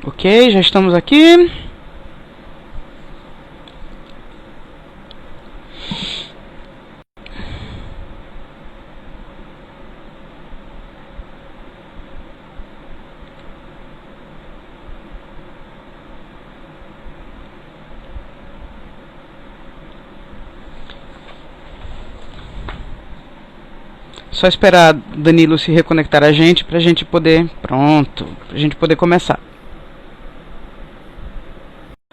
Ok, já estamos aqui. Só esperar Danilo se reconectar a gente pra gente poder. Pronto, pra gente poder começar.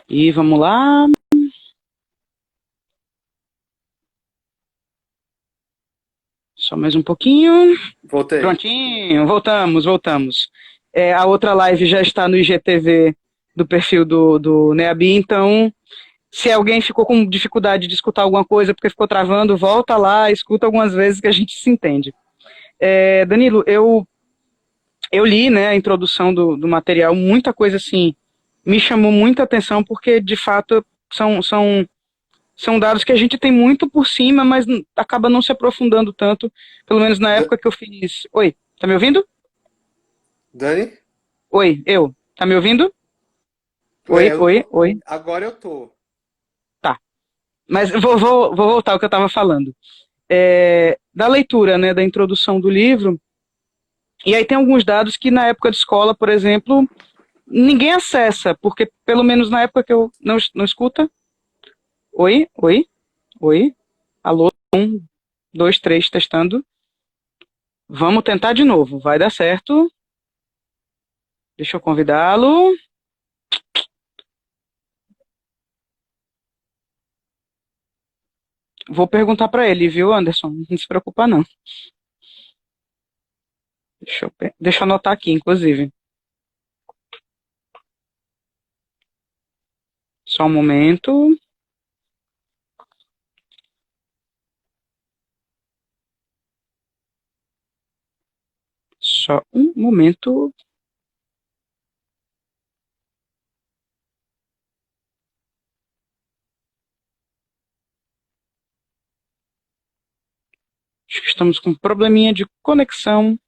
E vamos lá. Só mais um pouquinho. Voltei. Prontinho, voltamos. A outra live já está no IGTV do perfil do Neabi, então se alguém ficou com dificuldade de escutar alguma coisa porque ficou travando, volta lá, escuta algumas vezes que a gente se entende. Danilo, eu li, né, a introdução do material, muita coisa assim me chamou muita atenção porque de fato são dados que a gente tem muito por cima, mas acaba não se aprofundando tanto, pelo menos na Da- época que eu fiz. Oi, tá me ouvindo? Dani? Oi, eu. Tá me ouvindo? Oi, Eu oi, tô. oi. Agora eu tô. Tá. Mas vou voltar ao que eu estava falando. Da leitura, né, da introdução do livro, e aí tem alguns dados que na época de escola, por exemplo, ninguém acessa, porque pelo menos na época que eu não escuta. Oi, oi, oi. Alô, um, dois, três, testando. Vamos tentar de novo, vai dar certo. Deixa eu convidá-lo. Vou perguntar para ele, viu, Anderson? Não se preocupa, não. Deixa eu anotar aqui, inclusive. Só um momento. Só um momento. Acho que estamos com um probleminha de conexão.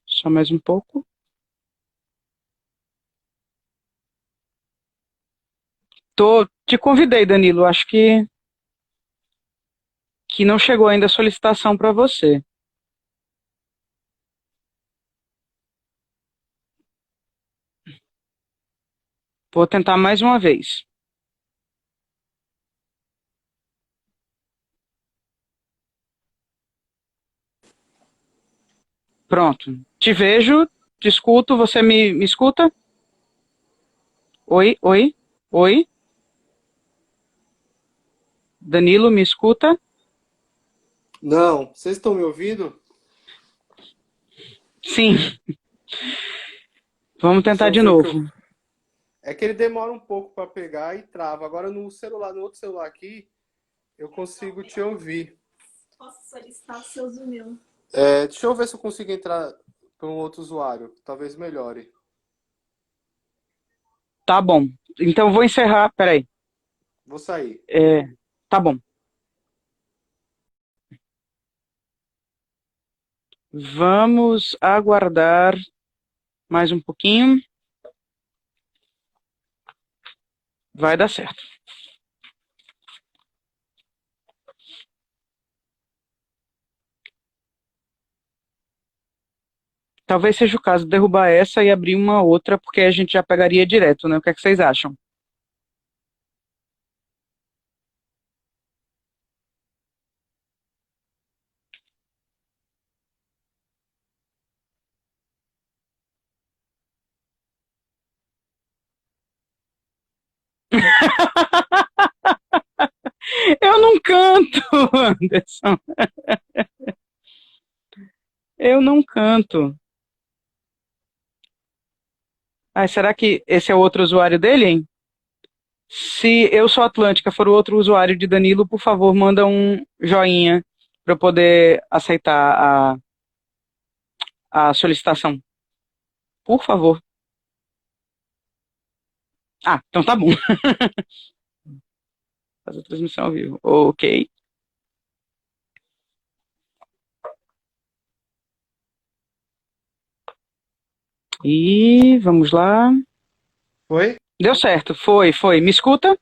Só mais um pouco. Te convidei, Danilo. Acho que não chegou ainda a solicitação para você. Vou tentar mais uma vez. Pronto. Te vejo, te escuto. Você me escuta? Oi, oi, oi. Danilo, me escuta? Não, vocês estão me ouvindo? Sim. Vamos Deixa tentar eu de ver o que eu. novo. É que ele demora um pouco para pegar e trava. Agora no celular, no outro celular aqui, eu consigo te ouvir. Posso solicitar o seu Zoom. Deixa eu ver se eu consigo entrar para um outro usuário. Talvez melhore. Tá bom. Então vou encerrar. Peraí. Vou sair. Tá bom. Vamos aguardar mais um pouquinho. Vai dar certo. Talvez seja o caso de derrubar essa e abrir uma outra, porque a gente já pegaria direto, né? O que é que vocês acham? Eu não canto, Anderson. Eu não canto. Ah, será que esse é o outro usuário dele, hein? Se eu sou Atlântica for o outro usuário de Danilo, por favor, manda um joinha para eu poder aceitar a solicitação. Por favor. Ah, então tá bom. Faz a transmissão ao vivo. Ok. E vamos lá. Foi? Deu certo, foi. Me escuta?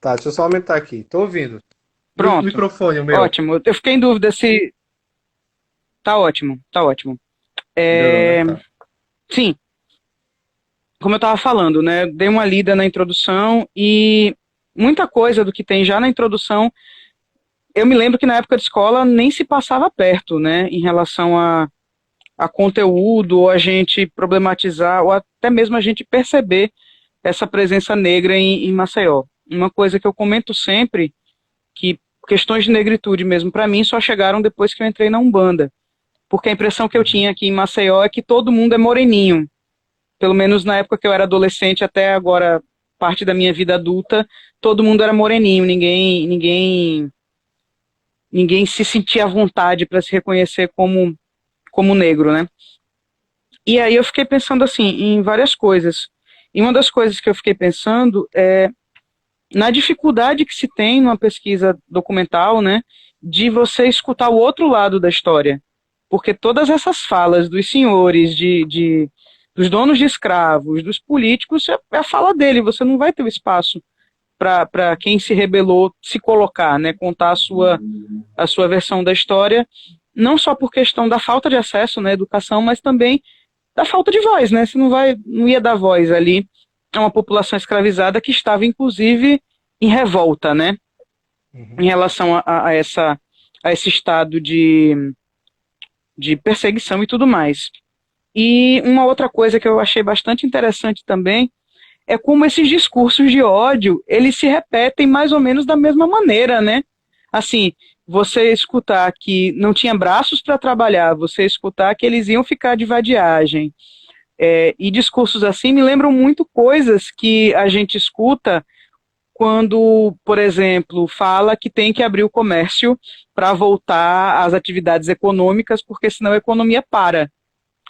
Tá, deixa eu só aumentar aqui. Tô ouvindo. E o Pronto. microfone, o meu? Ótimo. Eu fiquei em dúvida se. Tá ótimo, tá ótimo. Melhorou, né? É, Tá. sim, como eu estava falando, né? Dei uma lida na introdução e muita coisa do que tem já na introdução, eu me lembro que na época de escola nem se passava perto, né? Em relação a conteúdo, ou a gente problematizar, ou até mesmo a gente perceber essa presença negra em Maceió. Uma coisa que eu comento sempre, que questões de negritude mesmo, para mim, só chegaram depois que eu entrei na Umbanda. Porque a impressão que eu Uhum. tinha aqui em Maceió é que todo mundo é moreninho. Pelo menos na época que eu era adolescente, até agora, parte da minha vida adulta, todo mundo era moreninho, ninguém se sentia à vontade para se reconhecer como negro, né? E aí eu fiquei pensando assim em várias coisas. E uma das coisas que eu fiquei pensando é na dificuldade que se tem numa pesquisa documental, né, de você escutar o outro lado da história. Porque todas essas falas dos senhores, dos donos de escravos, dos políticos, é a fala dele. Você não vai ter o espaço para quem se rebelou se colocar, né, contar a sua versão da história, não só por questão da falta de acesso na educação, mas também da falta de voz, né? Você não ia dar voz ali a uma população escravizada que estava, inclusive, em revolta, né? Uhum. Em relação a esse estado de perseguição e tudo mais. E uma outra coisa que eu achei bastante interessante também é como esses discursos de ódio, eles se repetem mais ou menos da mesma maneira, né? Assim, você escutar que não tinha braços para trabalhar, você escutar que eles iam ficar de vadiagem, e discursos assim me lembram muito coisas que a gente escuta quando, por exemplo, fala que tem que abrir o comércio para voltar às atividades econômicas, porque senão a economia para.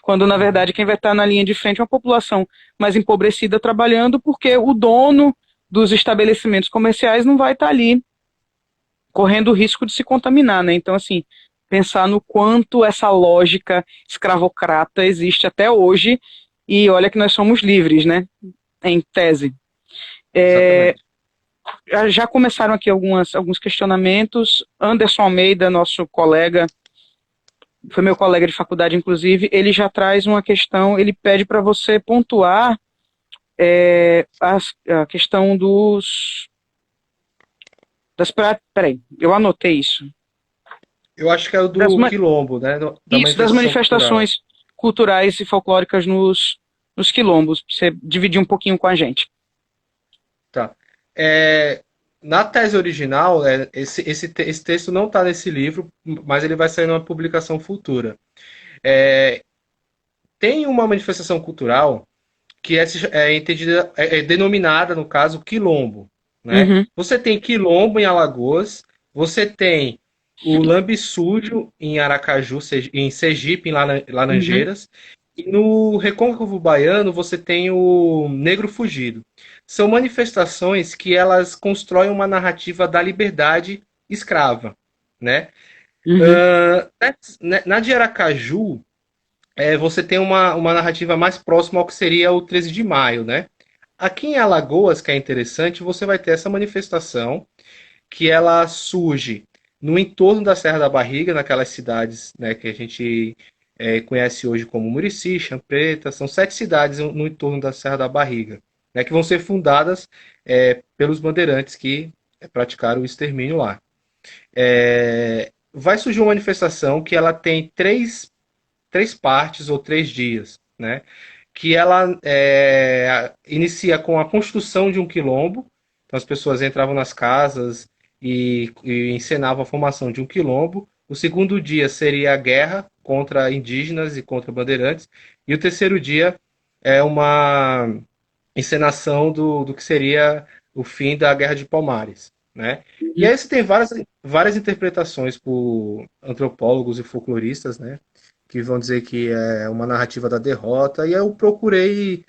Quando, na Uhum. verdade, quem vai estar na linha de frente é uma população mais empobrecida trabalhando, porque o dono dos estabelecimentos comerciais não vai estar ali correndo o risco de se contaminar, né? Então, assim, pensar no quanto essa lógica escravocrata existe até hoje, e olha que nós somos livres, né? Em tese. É, Exatamente. já começaram aqui alguns questionamentos. Anderson Almeida, nosso colega, foi meu colega de faculdade, inclusive, ele já traz uma questão, ele pede para você pontuar a questão peraí, eu anotei isso. Eu acho que é o Das, do Quilombo, né? Da isso, das manifestação cultural. manifestações culturais e folclóricas nos quilombos, pra você dividir um pouquinho com a gente. Tá. É, na tese original, esse texto não está nesse livro, mas ele vai sair numa publicação futura. É, tem uma manifestação cultural que é entendida, é denominada, no caso, quilombo, né? Uhum, Você tem quilombo em Alagoas, você tem o lambe sujo em Aracaju, em Sergipe, em uhum, Laranjeiras, e no Recôncavo Baiano você tem o Negro Fugido. São manifestações que elas constroem uma narrativa da liberdade escrava, né? uhum, Na de Aracaju, você tem uma narrativa mais próxima ao que seria o 13 de maio, né? Aqui em Alagoas, que é interessante, você vai ter essa manifestação que ela surge no entorno da Serra da Barriga, naquelas cidades, né, que a gente conhece hoje como Murici, Champreta, são 7 cidades no entorno da Serra da Barriga, né, que vão ser fundadas pelos bandeirantes que praticaram o extermínio lá. Vai surgir uma manifestação que ela tem três partes ou 3 dias, né? Que ela inicia com a construção de um quilombo. Então as pessoas entravam nas casas e encenavam a formação de um quilombo. O segundo dia seria a guerra contra indígenas e contra bandeirantes. E o terceiro dia é uma encenação do que seria o fim da Guerra de Palmares, né? E uhum. aí você tem várias interpretações por antropólogos e folcloristas, né? Que vão dizer que é uma narrativa da derrota, e eu procurei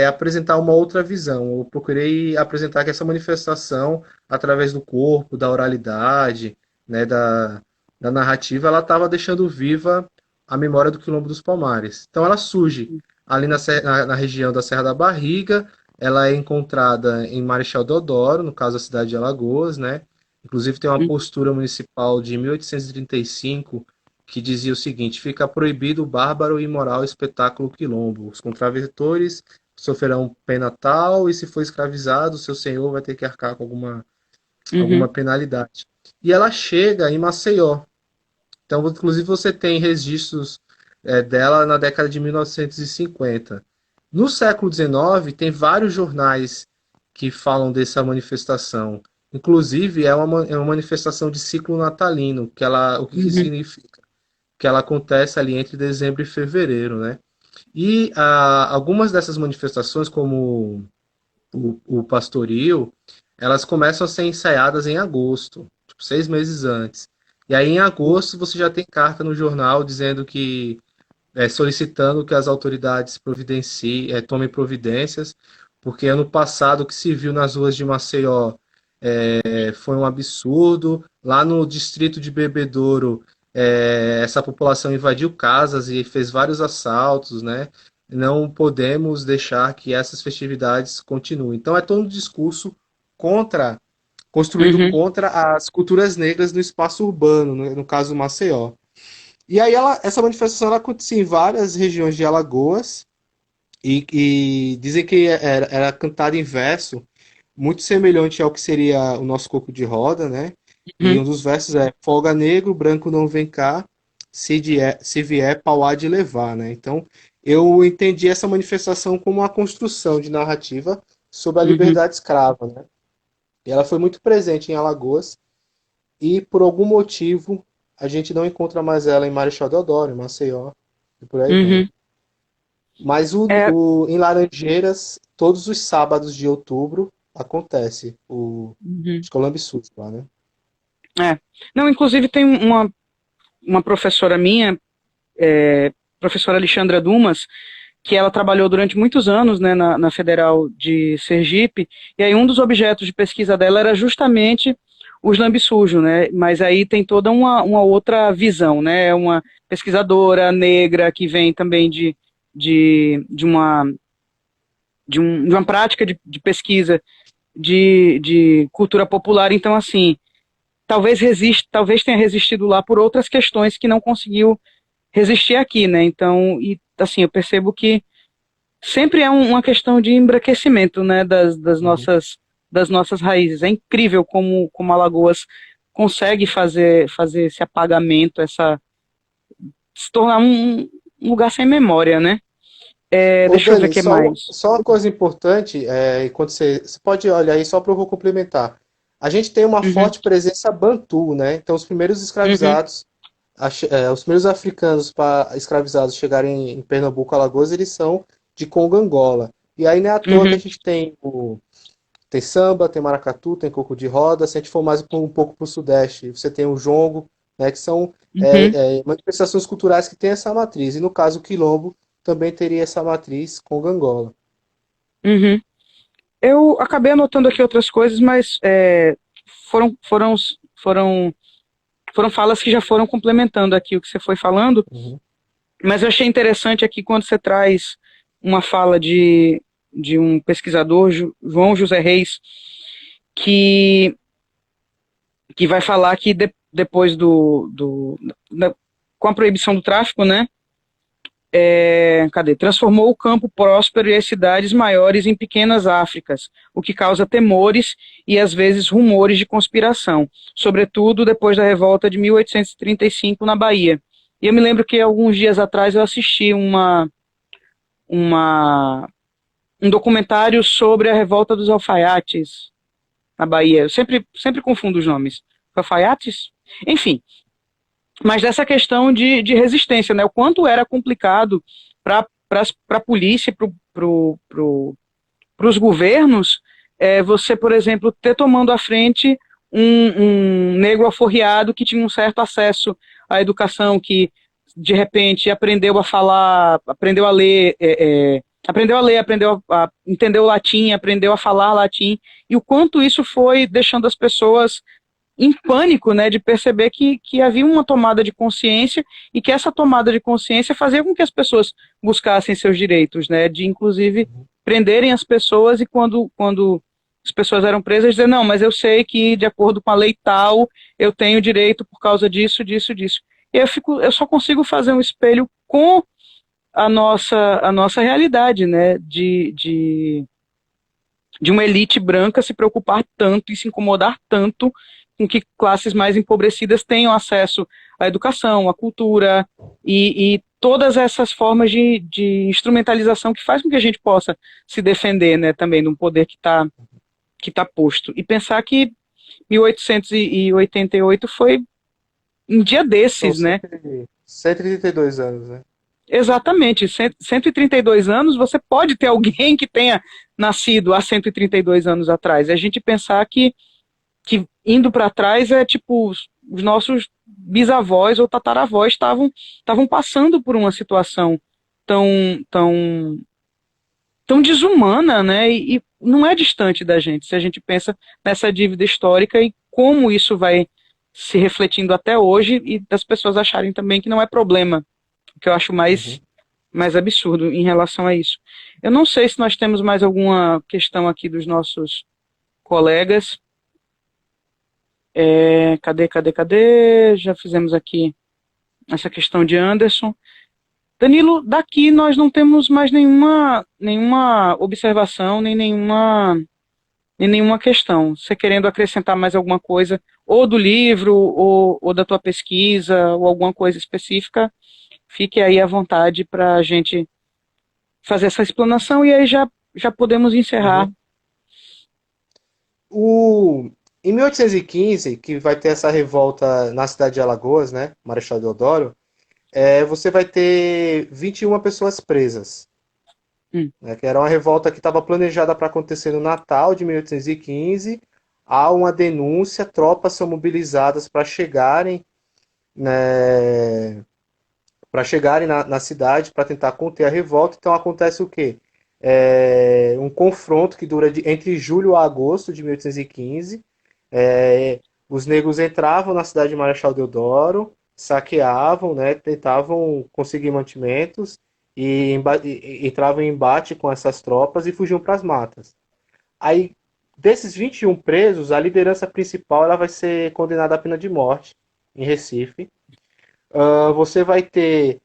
apresentar uma outra visão. Eu procurei apresentar que essa manifestação, através do corpo, da oralidade, né, da narrativa, ela estava deixando viva a memória do Quilombo dos Palmares. Então ela surge ali na região da Serra da Barriga. Ela é encontrada em Marechal Deodoro, no caso a cidade de Alagoas, né? Inclusive tem uma postura municipal de 1835 que dizia o seguinte: fica proibido o bárbaro e imoral espetáculo quilombo. Os contraventores sofrerão pena tal, e se for escravizado, seu senhor vai ter que arcar com alguma penalidade. E ela chega em Maceió. Então, inclusive, você tem registros dela na década de 1950. No século XIX, tem vários jornais que falam dessa manifestação. Inclusive, é uma manifestação de ciclo natalino, o que significa? Que ela acontece ali entre dezembro e fevereiro, né? E algumas dessas manifestações, como o pastoril, elas começam a ser ensaiadas em agosto, tipo 6 meses antes. E aí, em agosto, você já tem carta no jornal dizendo que solicitando que as autoridades tomem providências, porque ano passado o que se viu nas ruas de Maceió foi um absurdo. Lá no distrito de Bebedouro, essa população invadiu casas e fez vários assaltos, né? Não podemos deixar que essas festividades continuem. Então é todo um discurso construído contra as culturas negras no espaço urbano, no caso Maceió. E aí essa manifestação ela acontecia em várias regiões de Alagoas e dizem que era cantada em verso, muito semelhante ao que seria o nosso coco de roda, né? E um dos versos é: folga negro, branco não vem cá, se vier, pau há de levar, né? Então eu entendi essa manifestação como uma construção de narrativa sobre a liberdade escrava, né? E ela foi muito presente em Alagoas e por algum motivo a gente não encontra mais ela em Marechal Deodoro, em Maceió, e por aí vai. Mas em Laranjeiras, todos os sábados de outubro, acontece o Escolambiçus lá, né? Não, inclusive tem uma professora minha, professora Alexandra Dumas, que ela trabalhou durante muitos anos, né, na Federal de Sergipe, e aí um dos objetos de pesquisa dela era justamente os lambe-sujo, né? Mas aí tem toda uma outra visão, né? É uma pesquisadora negra que vem também de uma prática de pesquisa de cultura popular. Então, assim, talvez tenha resistido lá por outras questões que não conseguiu resistir aqui, né? Então, e assim, eu percebo que sempre é uma questão de embranquecimento, né, das nossas raízes. É incrível como Alagoas consegue fazer esse apagamento, se tornar um lugar sem memória, né? Deixa eu ver o que mais. Só uma coisa importante, quando você pode olhar aí só para eu vou complementar. A gente tem uma forte presença bantu, né? Então os primeiros escravizados, os primeiros africanos escravizados chegarem em Pernambuco, Alagoas, eles são de Congo, Angola. E aí não é à toa que a gente tem samba, tem maracatu, tem coco de roda. Se a gente for mais um pouco para o sudeste, você tem o jongo, né, que são manifestações culturais que têm essa matriz. E no caso o quilombo também teria essa matriz Congo-Angola. Eu acabei anotando aqui outras coisas, mas foram falas que já foram complementando aqui o que você foi falando. Mas eu achei interessante aqui quando você traz uma fala de um pesquisador, João José Reis, que vai falar que depois com a proibição do tráfico, né, transformou o campo próspero e as cidades maiores em pequenas Áfricas, o que causa temores e às vezes rumores de conspiração, sobretudo depois da revolta de 1835 na Bahia. E eu me lembro que alguns dias atrás eu assisti um documentário sobre a revolta dos alfaiates na Bahia. Eu sempre confundo os nomes. Alfaiates? Enfim. Mas dessa questão de resistência, né? O quanto era complicado para a polícia, para os governos, você, por exemplo, ter tomando à frente um negro alforriado que tinha um certo acesso à educação, que de repente aprendeu a falar, aprendeu a ler, aprendeu a entender o latim, aprendeu a falar latim, e o quanto isso foi deixando as pessoas em pânico, né, de perceber que havia uma tomada de consciência e que essa tomada de consciência fazia com que as pessoas buscassem seus direitos, né, de inclusive prenderem as pessoas e quando as pessoas eram presas dizer, não, mas eu sei que de acordo com a lei tal, eu tenho direito por causa disso, disso, disso. E eu só consigo fazer um espelho com a nossa realidade, né, de uma elite branca se preocupar tanto e se incomodar tanto com que classes mais empobrecidas tenham acesso à educação, à cultura e todas essas formas de instrumentalização que faz com que a gente possa se defender, né, também de um poder que tá posto. E pensar que 1888 foi um dia São desses, né? 132 anos, né? Exatamente, 132 anos, você pode ter alguém que tenha nascido há 132 anos atrás. A gente pensar que indo para trás é tipo os nossos bisavós ou tataravós estavam passando por uma situação tão tão tão desumana, né? E não é distante da gente se a gente pensa nessa dívida histórica e como isso vai se refletindo até hoje e das pessoas acharem também que não é problema, o que eu acho Uhum. mais absurdo em relação a isso. Eu não sei se nós temos mais alguma questão aqui dos nossos colegas. Cadê? Já fizemos aqui essa questão de Anderson. Danilo, daqui nós não temos mais nenhuma observação, nem nenhuma questão. Você querendo acrescentar mais alguma coisa, ou do livro, ou da tua pesquisa, ou alguma coisa específica, fique aí à vontade para a gente fazer essa explanação e aí já podemos encerrar. Uhum. O... Em 1815, que vai ter essa revolta na cidade de Alagoas, né? Marechal Deodoro, você vai ter 21 pessoas presas, Hum, né? Que era uma revolta que estava planejada para acontecer no Natal de 1815. Há uma denúncia, tropas são mobilizadas né, para chegarem na cidade para tentar conter a revolta. Então acontece o quê? Um confronto que dura entre julho a agosto de 1815. Os negros entravam na cidade de Marechal Deodoro, saqueavam, né, tentavam conseguir mantimentos e entravam em embate com essas tropas e fugiam para as matas. Aí, desses 21 presos, a liderança principal ela vai ser condenada à pena de morte em Recife. Você vai ter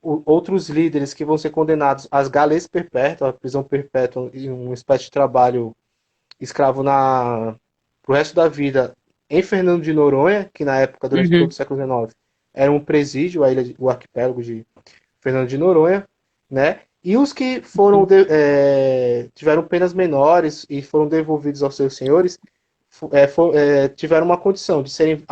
outros líderes que vão ser condenados às galês perpétuas, à prisão perpétua e uma espécie de trabalho escravo pro resto da vida em Fernando de Noronha, que na época, durante todo uhum, o século XIX, era um presídio, o arquipélago de Fernando de Noronha, né? E os que tiveram penas menores e foram devolvidos aos seus senhores tiveram uma condição de serem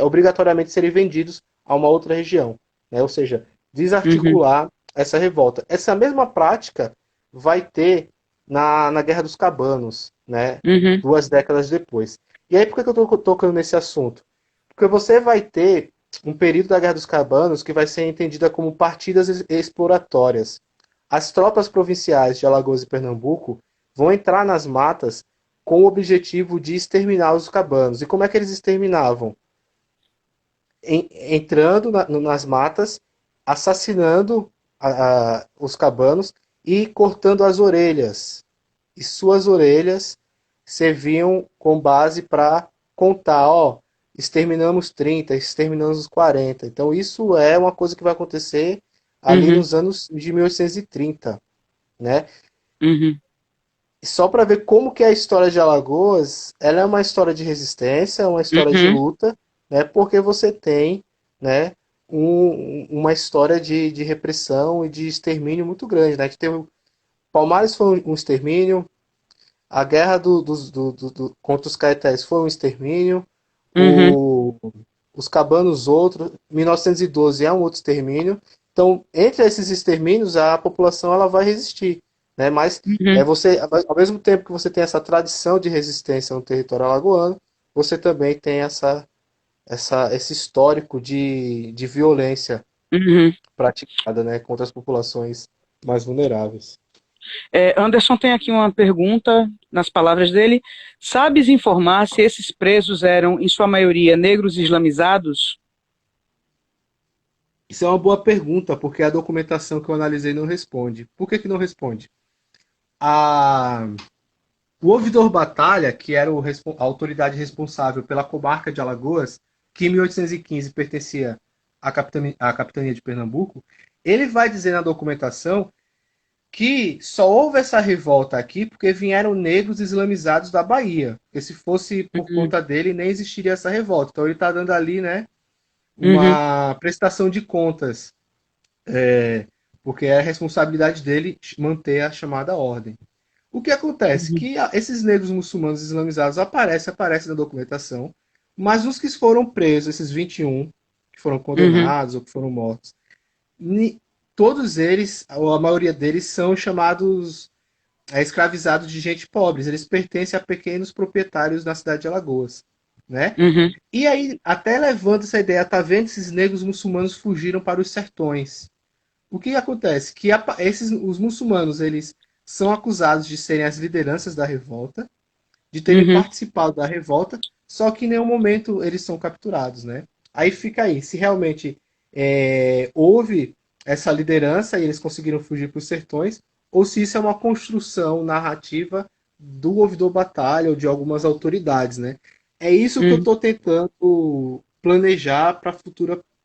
obrigatoriamente serem vendidos a uma outra região, né? Ou seja, uhum, desarticular essa revolta. Essa mesma prática vai ter na Guerra dos Cabanos, né? uhum, 2 décadas depois. E aí, por que eu estou tocando nesse assunto? Porque você vai ter um período da Guerra dos Cabanos que vai ser entendida como partidas exploratórias. As tropas provinciais de Alagoas e Pernambuco vão entrar nas matas com o objetivo de exterminar os cabanos. E como é que eles exterminavam? Entrando nas matas, assassinando os cabanos e cortando as orelhas. E suas orelhas serviam com base para contar, ó, exterminamos 30, exterminamos os 40. Então isso é uma coisa que vai acontecer ali uhum, nos anos de 1830, né? uhum, Só para ver como que é a história de Alagoas, ela é uma história de resistência, uma história de uhum, luta, né? Porque você tem, né, uma história de repressão e de extermínio muito grande, né? Que teve, Palmares foi um extermínio, a guerra contra os caetés foi um extermínio, uhum, o, os cabanos outro, 1912 é um outro extermínio. Então, entre esses extermínios, a população ela vai resistir, né? Mas uhum, ao mesmo tempo que você tem essa tradição de resistência no território alagoano, você também tem esse histórico de violência uhum. praticada, né, contra as populações mais vulneráveis. Anderson tem aqui uma pergunta, nas palavras dele. Sabes informar se esses presos eram, em sua maioria, negros islamizados? Isso é uma boa pergunta, porque a documentação que eu analisei não responde. Por que que não responde? A... O ouvidor Batalha, que era a autoridade responsável pela comarca de Alagoas, que em 1815 pertencia à capitania de Pernambuco, ele vai dizer na documentação que só houve essa revolta aqui porque vieram negros islamizados da Bahia. Porque se fosse por Uhum, conta dele, nem existiria essa revolta. Então ele está dando ali, né, uhum, uma prestação de contas, porque é a responsabilidade dele manter a chamada ordem. O que acontece? uhum, Que esses negros muçulmanos islamizados aparecem na documentação, mas os que foram presos, esses 21, que foram uhum, condenados ou que foram mortos, todos eles, ou a maioria deles, são chamados escravizados de gente pobres. Eles pertencem a pequenos proprietários na cidade de Alagoas, né? uhum, E aí, até levando essa ideia, tá vendo? Esses negros muçulmanos fugiram para os sertões. O que acontece? Que os muçulmanos, eles são acusados de serem as lideranças da revolta, de terem uhum, participado da revolta, só que em nenhum momento eles são capturados, né? Aí fica aí, se realmente houve essa liderança e eles conseguiram fugir para os sertões, ou se isso é uma construção narrativa do ouvidor batalha ou de algumas autoridades, né? É isso que eu uhum, estou tentando planejar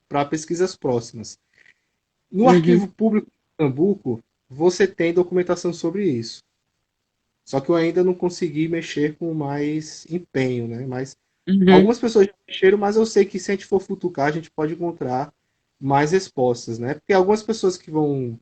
para pesquisas próximas. No uhum, arquivo público de Pernambuco, você tem documentação sobre isso. Só que eu ainda não consegui mexer com mais empenho, né? Mas uhum. algumas pessoas já mexeram, mas eu sei que se a gente for futucar, a gente pode encontrar mais respostas, né? Porque algumas pessoas que vão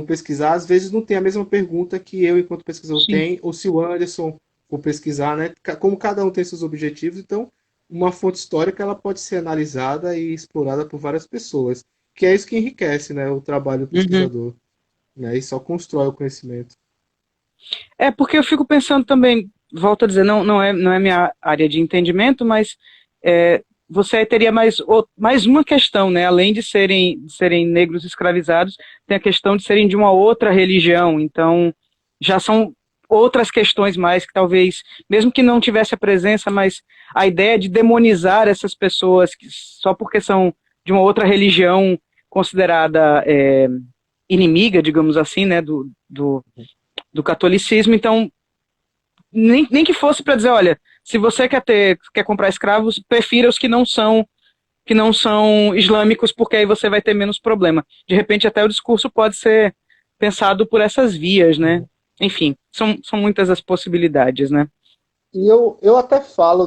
pesquisar, às vezes não tem a mesma pergunta que eu, enquanto pesquisador, Sim. tenho, ou se o Anderson for pesquisar, né? Como cada um tem seus objetivos, então uma fonte histórica ela pode ser analisada e explorada por várias pessoas, que é isso que enriquece, né, o trabalho do Uhum. pesquisador, né? E só constrói o conhecimento. É porque eu fico pensando também, volto a dizer, não é minha área de entendimento, mas você aí teria mais uma questão, né? Além de serem negros escravizados, tem a questão de serem de uma outra religião. Então, já são outras questões mais que talvez, mesmo que não tivesse a presença, mas a ideia de demonizar essas pessoas que, só porque são de uma outra religião considerada inimiga, digamos assim, né, do catolicismo. Então, nem que fosse para dizer, olha, se você quer comprar escravos, prefira os que não são islâmicos, porque aí você vai ter menos problema. De repente, até o discurso pode ser pensado por essas vias, né? Enfim, são muitas as possibilidades, né? E eu até falo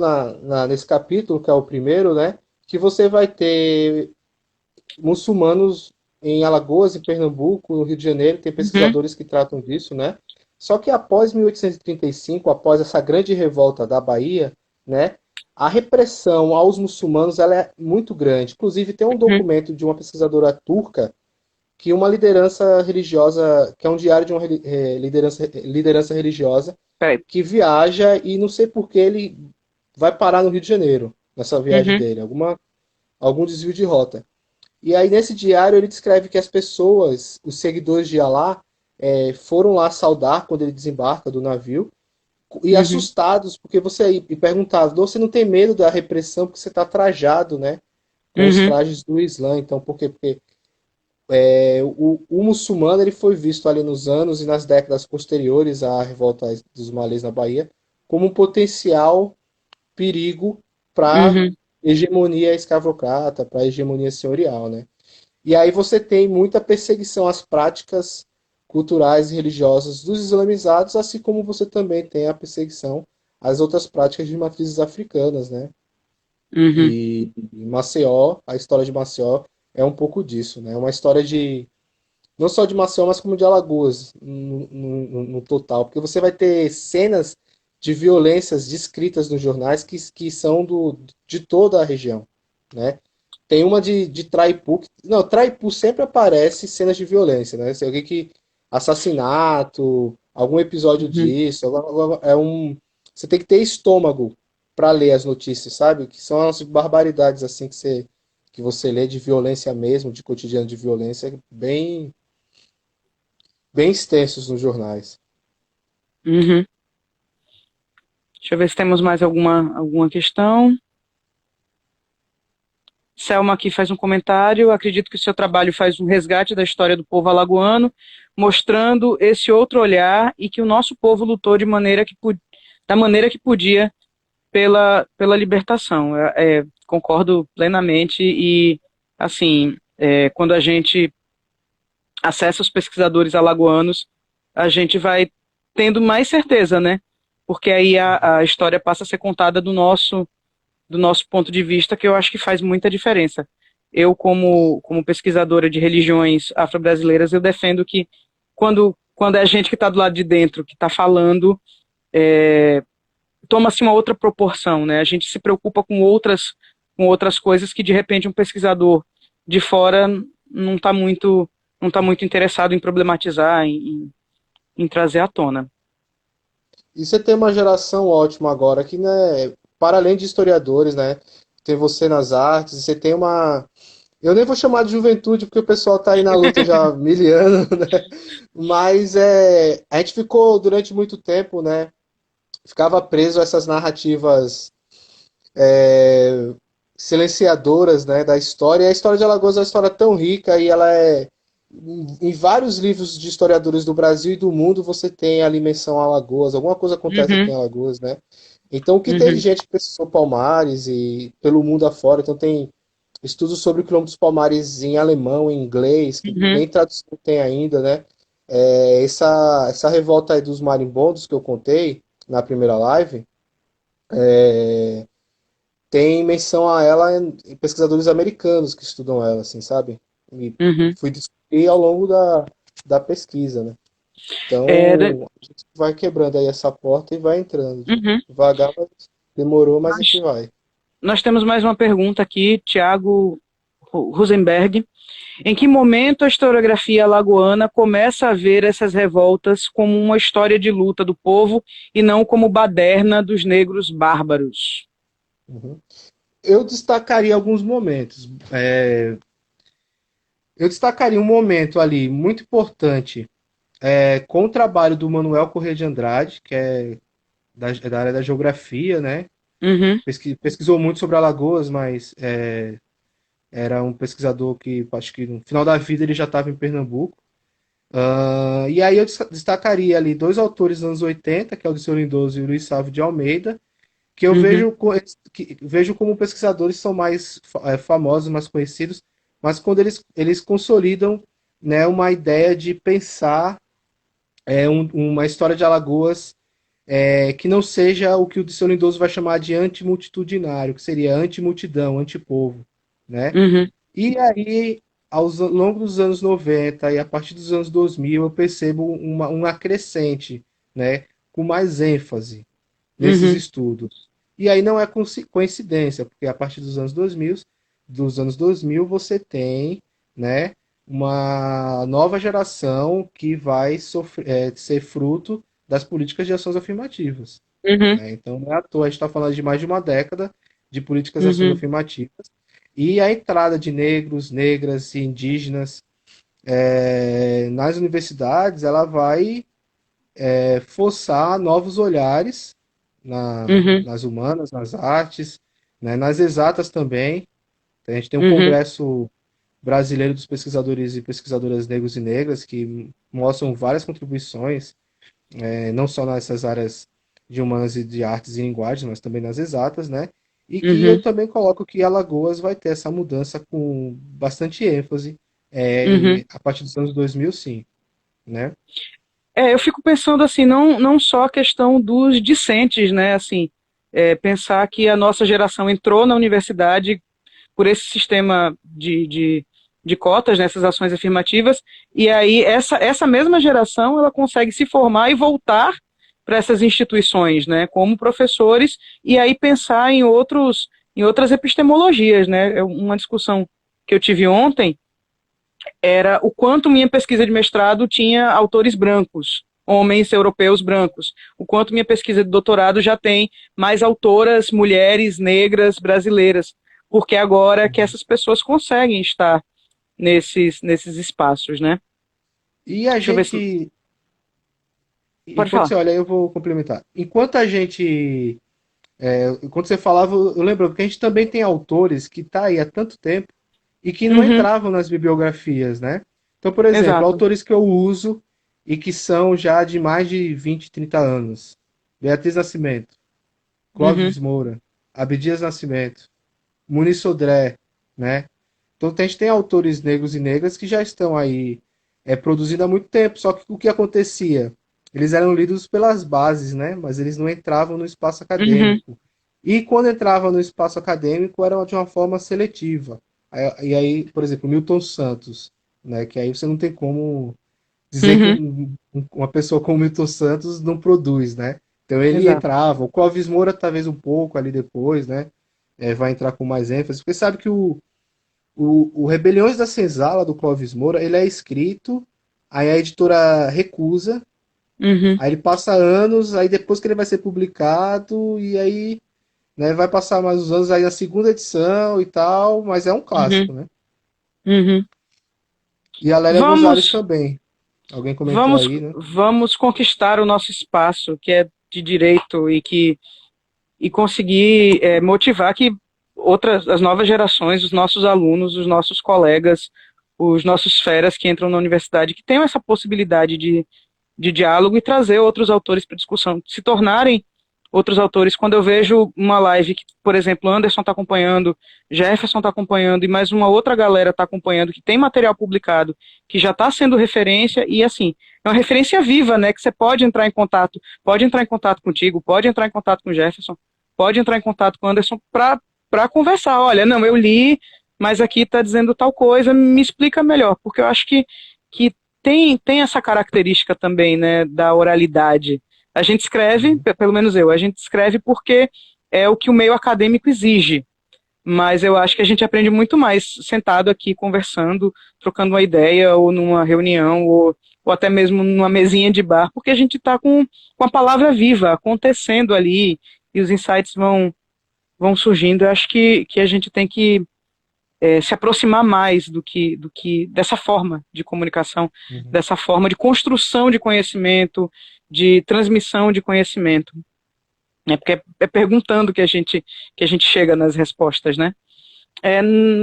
nesse capítulo, que é o primeiro, né, que você vai ter muçulmanos em Alagoas, em Pernambuco, no Rio de Janeiro, tem Uhum, pesquisadores que tratam disso, né? Só que após 1835, após essa grande revolta da Bahia, né, a repressão aos muçulmanos ela é muito grande. Inclusive tem um uhum. documento de uma pesquisadora turca que uma liderança religiosa, que é um diário de uma liderança religiosa, Peraí. que viaja e não sei por que ele vai parar no Rio de Janeiro, nessa viagem Uhum, dele, algum desvio de rota. E aí nesse diário ele descreve que as pessoas, os seguidores de Alá, foram lá saudar quando ele desembarca do navio, e uhum, assustados, porque e perguntavam, você não tem medo da repressão porque você está trajado, né, com os uhum, trajes do Islã, então por quê? Porque o muçulmano ele foi visto ali nos anos e nas décadas posteriores à revolta dos malês na Bahia como um potencial perigo para uhum, hegemonia escravocrata, para a hegemonia senhorial, né? E aí você tem muita perseguição às práticas culturais e religiosas dos islamizados, assim como você também tem a perseguição às outras práticas de matrizes africanas, né? uhum, E Maceió, a história de Maceió é um pouco disso, né? É uma história de não só de Maceió, mas como de Alagoas, no total. Porque você vai ter cenas de violências descritas nos jornais que são de toda a região, né? Tem uma de Traipu. Não, Traipu sempre aparece cenas de violência, né? Se alguém que assassinato, algum episódio uhum. disso, você tem que ter estômago para ler as notícias, sabe? Que são as barbaridades assim que você lê de violência mesmo, de cotidiano de violência, bem bem extensos nos jornais. Uhum. Deixa eu ver se temos mais alguma questão. Selma aqui faz um comentário. Acredito que o seu trabalho faz um resgate da história do povo alagoano, mostrando esse outro olhar e que o nosso povo lutou da maneira que podia pela libertação. Concordo plenamente e, assim, quando a gente acessa os pesquisadores alagoanos, a gente vai tendo mais certeza, né? Porque aí a história passa a ser contada do nosso ponto de vista, que eu acho que faz muita diferença. Eu, como pesquisadora de religiões afro-brasileiras, eu defendo que quando é a gente que está do lado de dentro, que está falando, toma-se uma outra proporção, né? A gente se preocupa com outras coisas que, de repente, um pesquisador de fora não tá muito interessado em problematizar, em trazer à tona. E você tem uma geração ótima agora que, né, para além de historiadores, né, tem você nas artes, você tem uma... Eu nem vou chamar de juventude, porque o pessoal tá aí na luta já há 1000 anos, né? Mas a gente ficou durante muito tempo, né? Ficava preso a essas narrativas silenciadoras, né, da história. E a história de Alagoas é uma história tão rica e ela é... Em vários livros de historiadores do Brasil e do mundo você tem ali menção a Alagoas. Alguma coisa acontece aqui Uhum, em Alagoas, né? Então, o que tem de uhum, gente que pesquisou Palmares e pelo mundo afora, então tem estudos sobre o quilombo dos Palmares em alemão, em inglês, que uhum, nem tradução tem ainda, né? Essa revolta aí dos marimbondos que eu contei na primeira live, tem menção a ela em pesquisadores americanos que estudam ela, assim, sabe? E uhum. fui descobrir ao longo da pesquisa, né? É, Então, a gente vai quebrando aí essa porta e vai entrando. uhum. Devagar, mas demorou, mas a gente Nós, vai. nós temos mais uma pergunta aqui, Tiago Rosenberg. Em que momento a historiografia alagoana começa a ver essas revoltas como uma história de luta do povo e não como baderna dos negros bárbaros? Uhum. Eu destacaria alguns momentos. Eu destacaria um momento ali muito importante com o trabalho do Manuel Corrêa de Andrade, que é da área da geografia, né? Uhum, Pesquisou muito sobre Alagoas, mas era um pesquisador que acho que no final da vida ele já estava em Pernambuco. E aí eu destacaria ali dois autores dos anos 80, que é o Disseu Lindoso e o Luiz Sávio de Almeida, que eu uhum, vejo como pesquisadores são mais famosos, mais conhecidos, mas quando eles consolidam, né, uma ideia de pensar uma história de Alagoas que não seja o que o Disseu Lindoso vai chamar de antimultitudinário, que seria antimultidão, antipovo, né? uhum, E aí, ao longo dos anos 90 e a partir dos anos 2000, eu percebo uma crescente, né, com mais ênfase nesses uhum, estudos. E aí não é coincidência, porque a partir dos anos 2000 você tem, né, uma nova geração que vai ser fruto das políticas de ações afirmativas. uhum, Né? Então não é à toa, a gente está falando de mais de uma década de políticas de ações uhum, afirmativas e a entrada de negros, negras e indígenas nas universidades, ela vai forçar novos olhares uhum, nas humanas, nas artes, né, nas exatas também. A gente tem um uhum, congresso brasileiro dos pesquisadores e pesquisadoras negros e negras que mostram várias contribuições, não só nessas áreas de humanas e de artes e linguagens, mas também nas exatas, né? E que eu uhum, também coloco que Alagoas vai ter essa mudança com bastante ênfase uhum. a partir dos anos 2000, sim, né? Eu fico pensando assim, não só a questão dos discentes, né? Assim, pensar que a nossa geração entrou na universidade por esse sistema de cotas, nessas ações afirmativas, e aí essa mesma geração ela consegue se formar e voltar para essas instituições, né, como professores, e aí pensar em outras epistemologias, né? Uma discussão que eu tive ontem era o quanto minha pesquisa de mestrado tinha autores brancos, homens europeus brancos, o quanto minha pesquisa de doutorado já tem mais autoras mulheres negras brasileiras, porque agora é que essas pessoas conseguem estar nesses espaços, né? E a Deixa eu ver se. gente, Pode enquanto falar. você olha, aí eu vou complementar. Enquanto a gente, enquanto você falava, eu lembro que a gente também tem autores que tá aí há tanto tempo e que não Uhum, entravam nas bibliografias, né? Então, por exemplo, exato. autores que eu uso e que são já de mais de 20, 30 anos. Beatriz Nascimento, Uhum, Clóvis Moura, Abdias Nascimento, Muniz Sodré, né? Então a gente tem autores negros e negras que já estão aí produzindo há muito tempo, só que o que acontecia? Eles eram lidos pelas bases, né? Mas eles não entravam no espaço uhum, acadêmico. E quando entravam no espaço acadêmico era de uma forma seletiva. E aí, por exemplo, Milton Santos, né? Que aí você não tem como dizer que uhum, uma pessoa como Milton Santos não produz, né? Então ele exato. entrava, o Clóvis Moura talvez um pouco ali depois, né? Vai entrar com mais ênfase, porque sabe que o Rebeliões da Senzala, do Clóvis Moura, ele é escrito, aí a editora recusa, Uhum, aí ele passa anos, aí depois que ele vai ser publicado, e aí né, vai passar mais uns anos aí na segunda edição e tal, mas é um uhum, clássico, né? uhum. E a Lélia Gonzalez Vamos, também. Alguém comentou vamos, aí, né? vamos conquistar o nosso espaço, que é de direito e conseguir motivar que as novas gerações, os nossos alunos, os nossos colegas, os nossos feras que entram na universidade, que tenham essa possibilidade de diálogo e trazer outros autores para discussão, se tornarem outros autores. Quando eu vejo uma live que, por exemplo, Anderson está acompanhando, Jefferson está acompanhando e mais uma outra galera está acompanhando, que tem material publicado, que já está sendo referência e assim, é uma referência viva, né, que você pode entrar em contato contigo, pode entrar em contato com Jefferson, pode entrar em contato com Anderson para conversar. Olha, não, eu li, mas aqui está dizendo tal coisa, me explica melhor, porque eu acho que tem essa característica também, né, da oralidade. A gente escreve, Uhum. pelo menos eu, a gente escreve porque é o que o meio acadêmico exige. Mas eu acho que a gente aprende muito mais sentado aqui, conversando, trocando uma ideia, ou numa reunião, ou até mesmo numa mesinha de bar, porque a gente está com a palavra viva, acontecendo ali, e os insights vão surgindo. Eu acho que a gente tem que se aproximar mais do que dessa forma de comunicação, Uhum. dessa forma de construção de conhecimento, de transmissão de conhecimento, né? Porque é perguntando que a gente chega nas respostas, né?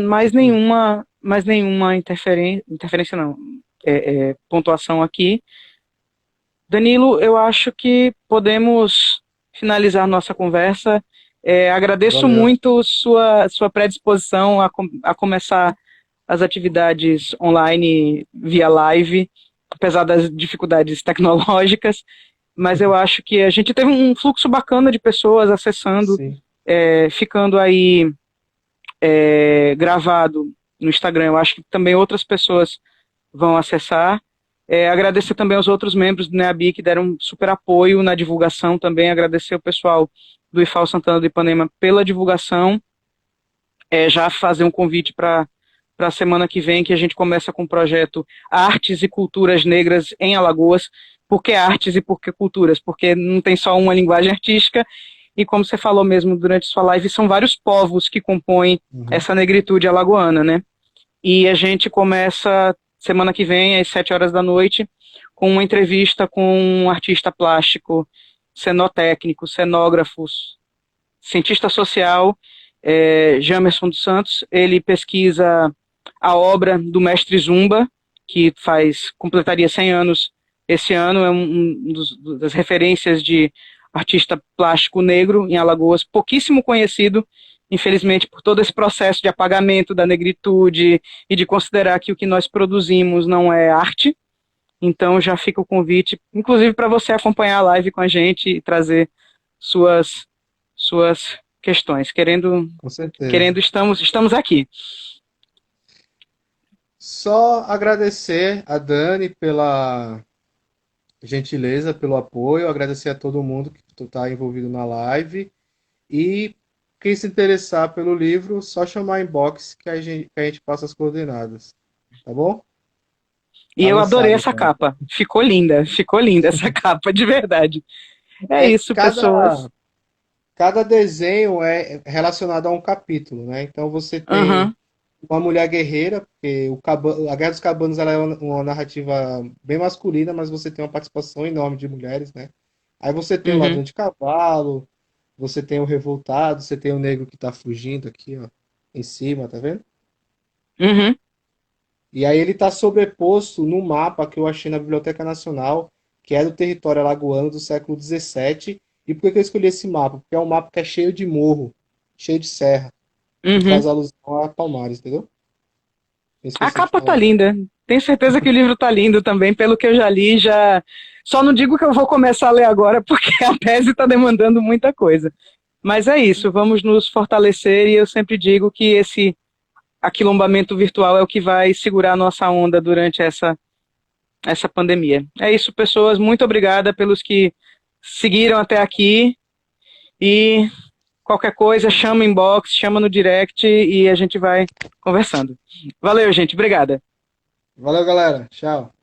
Mais nenhuma interferência não, pontuação aqui. Danilo, eu acho que podemos finalizar nossa conversa. Agradeço Valeu. muito sua predisposição a começar as atividades online via live, apesar das dificuldades tecnológicas, mas eu acho que a gente teve um fluxo bacana de pessoas acessando, Sim. ficando aí gravado no Instagram. Eu acho que também outras pessoas vão acessar. Agradecer também aos outros membros do NEABI que deram super apoio na divulgação também. Agradecer o pessoal do IFAL Santana do Ipanema pela divulgação. Já fazer um convite para a semana que vem, que a gente começa com o projeto Artes e Culturas Negras em Alagoas. Por que artes e por que culturas? Porque não tem só uma linguagem artística, e como você falou mesmo durante sua live, são vários povos que compõem Uhum. essa negritude alagoana, né? E a gente começa semana que vem, às 7 horas da noite, com uma entrevista com um artista plástico, cenotécnico, cenógrafos, cientista social, Jamerson dos Santos. Ele pesquisa a obra do mestre Zumba, que completaria 100 anos esse ano, é das referências de artista plástico negro em Alagoas, pouquíssimo conhecido, infelizmente, por todo esse processo de apagamento da negritude e de considerar que o que nós produzimos não é arte. Então já fica o convite, inclusive para você acompanhar a live com a gente e trazer suas questões. Com certeza. Querendo, estamos aqui. Só agradecer a Dani pela gentileza, pelo apoio, agradecer a todo mundo que está envolvido na live e quem se interessar pelo livro, só chamar inbox que a gente passa as coordenadas, tá bom? E Tá eu no adorei site, essa ó. capa. Ficou linda essa capa, de verdade. É É, isso, pessoas. cada desenho é relacionado a um capítulo, né? Então você tem Aham, uma mulher guerreira, porque a Guerra dos Cabanos ela é uma narrativa bem masculina, mas você tem uma participação enorme de mulheres, né? Aí você tem o Uhum, ladrão de cavalo, você tem o revoltado, você tem o negro que tá fugindo aqui, ó, em cima, tá vendo? uhum. E aí ele tá sobreposto no mapa que eu achei na Biblioteca Nacional, que é do território alagoano do século XVII. E por que que eu escolhi esse mapa? Porque é um mapa que é cheio de morro, cheio de serra, que Uhum. faz alusão a Palmares, entendeu? Eu A esqueci de capa tá falar. linda. Tenho certeza que o livro tá lindo também, pelo que eu já li, já. Só não digo que eu vou começar a ler agora, porque a tese está demandando muita coisa. Mas é isso, vamos nos fortalecer e eu sempre digo que esse aquilombamento virtual é o que vai segurar a nossa onda durante essa pandemia. É isso, pessoas. Muito obrigada pelos que seguiram até aqui e qualquer coisa, chama inbox, chama no direct e a gente vai conversando. Valeu, gente. Obrigada. Valeu, galera. Tchau.